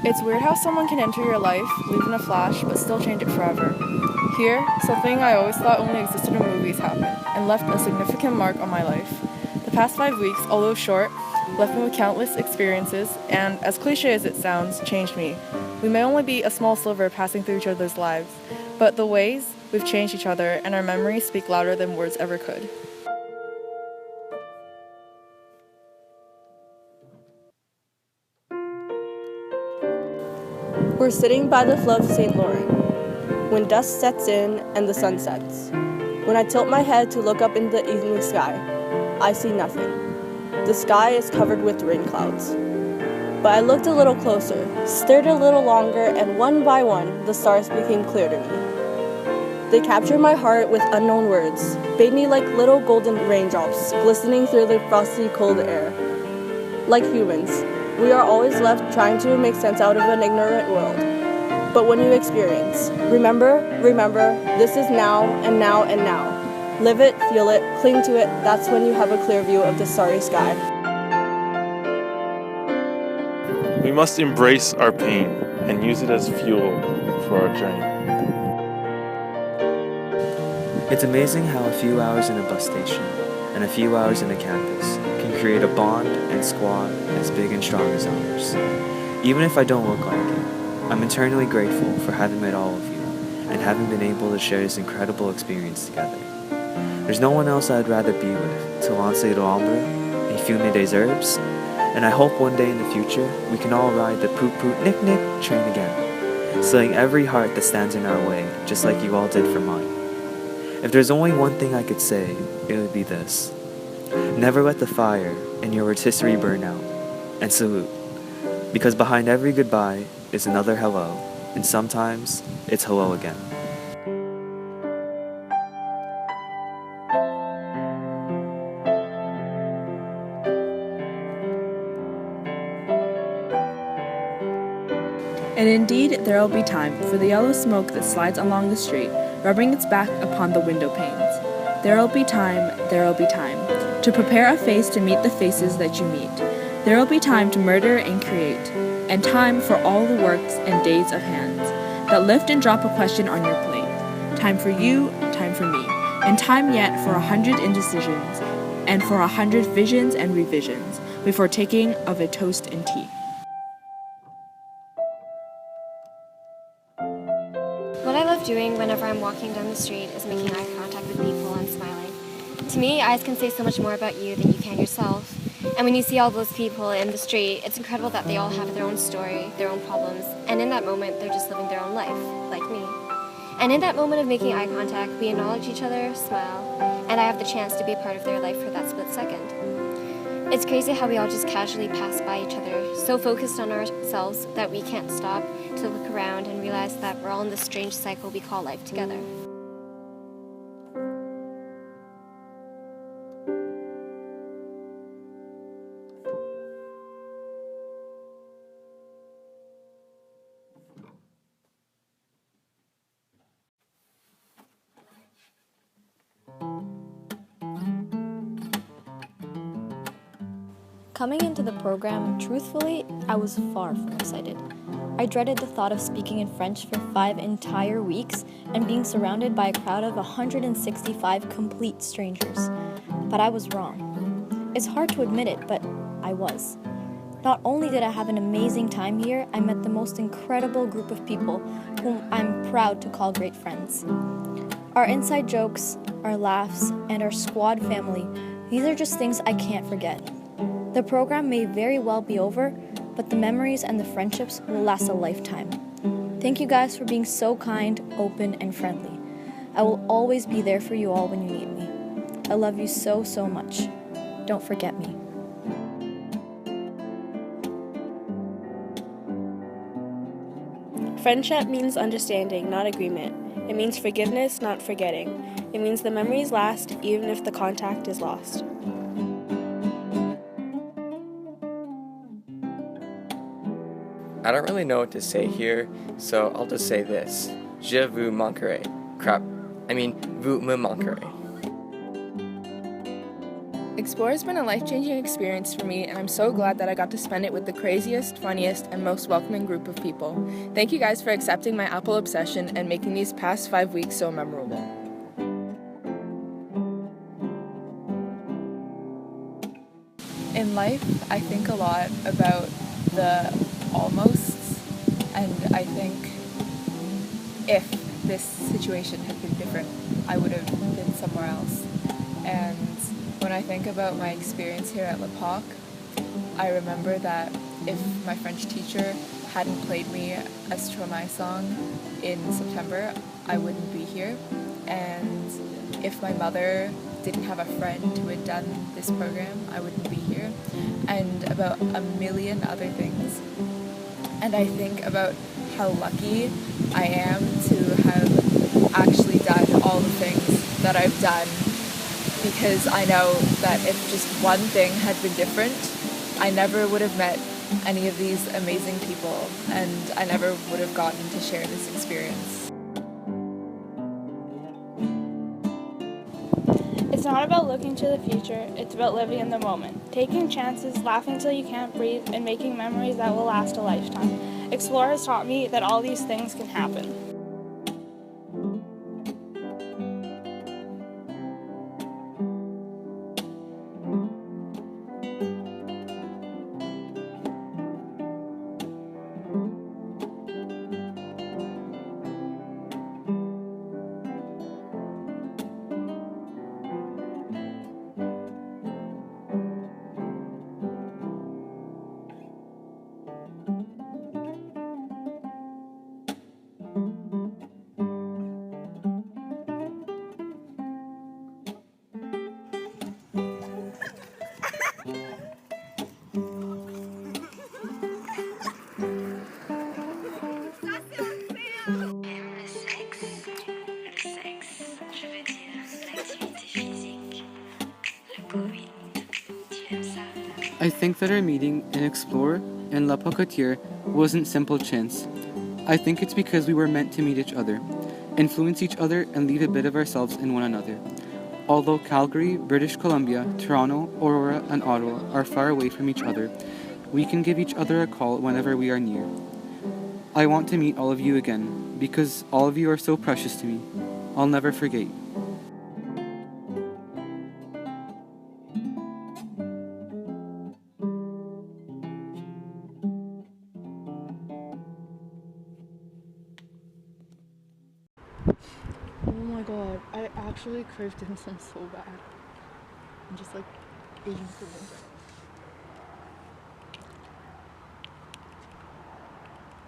It's weird how someone can enter your life, leave in a flash, but still change it forever. Here, something I always thought only existed in movies happened, and left a significant mark on my life. The past 5 weeks, although short, left me with countless experiences, and, as cliche as it sounds, changed me. We may only be a small sliver passing through each other's lives, but the ways we've changed each other and our memories speak louder than words ever could. We're sitting by the flood of St. Laurent, when dusk sets in and the sun sets. When I tilt my head to look up in the evening sky, I see nothing. The sky is covered with rain clouds. But I looked a little closer, stared a little longer, and one by one, the stars became clear to me. They captured my heart with unknown words, bade me like little golden raindrops glistening through the frosty cold air. Like humans, we are always left trying to make sense out of an ignorant world. But when you experience, remember, this is now and now and now. Live it, feel it, cling to it, that's when you have a clear view of the starry sky. We must embrace our pain and use it as fuel for our journey. It's amazing how a few hours in a bus station and a few hours in a campus can create a bond and squad as big and strong as ours. Even if I don't look like it, I'm eternally grateful for having met all of you and having been able to share this incredible experience together. There's no one else I'd rather be with to lance l'ombre et fumer des herbes, and I hope one day in the future we can all ride the poop poop nick nick train again, slaying every heart that stands in our way, just like you all did for mine. If there's only one thing I could say, it would be this. Never let the fire in your rotisserie burn out, and salute, because behind every goodbye is another hello, and sometimes it's hello again. And indeed, there will be time for the yellow smoke that slides along the street, rubbing its back upon the window panes. There will be time to prepare a face to meet the faces that you meet. There will be time to murder and create, and time for all the works and days of hands that lift and drop a question on your plate. Time for you, time for me, and time yet for 100 indecisions, and for 100 visions and revisions before taking of a toast and tea. What I love doing whenever I'm walking down the street is making eye contact with people and smiling. To me, eyes can say so much more about you than you can yourself. And when you see all those people in the street, it's incredible that they all have their own story, their own problems, and in that moment, they're just living their own life, like me. And in that moment of making eye contact, we acknowledge each other, smile, and I have the chance to be a part of their life for that split second. It's crazy how we all just casually pass by each other, so focused on ourselves that we can't stop to look around and realize that we're all in this strange cycle we call life together. Coming into the program, truthfully, I was far from excited. I dreaded the thought of speaking in French for 5 entire weeks and being surrounded by a crowd of 165 complete strangers. But I was wrong. It's hard to admit it, but I was. Not only did I have an amazing time here, I met the most incredible group of people whom I'm proud to call great friends. Our inside jokes, our laughs, and our squad family, these are just things I can't forget. The program may very well be over, but the memories and the friendships will last a lifetime. Thank you guys for being so kind, open, and friendly. I will always be there for you all when you need me. I love you so, so much. Don't forget me. Friendship means understanding, not agreement. It means forgiveness, not forgetting. It means the memories last, even if the contact is lost. I don't really know what to say here, so I'll just say this. Je vous manquerai. Vous me manquerez. Explore has been a life-changing experience for me, and I'm so glad that I got to spend it with the craziest, funniest, and most welcoming group of people. Thank you guys for accepting my Apple obsession and making these past 5 weeks so memorable. In life, I think a lot about the almosts, and I think if this situation had been different, I would have been somewhere else. And when I think about my experience here at Le Poc, I remember that if my French teacher hadn't played me a Stromae song in September, I wouldn't be here. And if my mother didn't have a friend who had done this program, I wouldn't be here. And about a million other things. And I think about how lucky I am to have actually done all the things that I've done, because I know that if just one thing had been different, I never would have met any of these amazing people, and I never would have gotten to share this experience. It's not about looking to the future, it's about living in the moment. Taking chances, laughing till you can't breathe, and making memories that will last a lifetime. Explore has taught me that all these things can happen. I think that our meeting in Explore and La Pocatière wasn't simple chance. I think it's because we were meant to meet each other, influence each other, and leave a bit of ourselves in one another. Although Calgary, British Columbia, Toronto, Aurora, and Ottawa are far away from each other, we can give each other a call whenever we are near. I want to meet all of you again, because all of you are so precious to me. I'll never forget you. Oh my god, I actually crave dim sum so bad. I'm just like aiming for winter.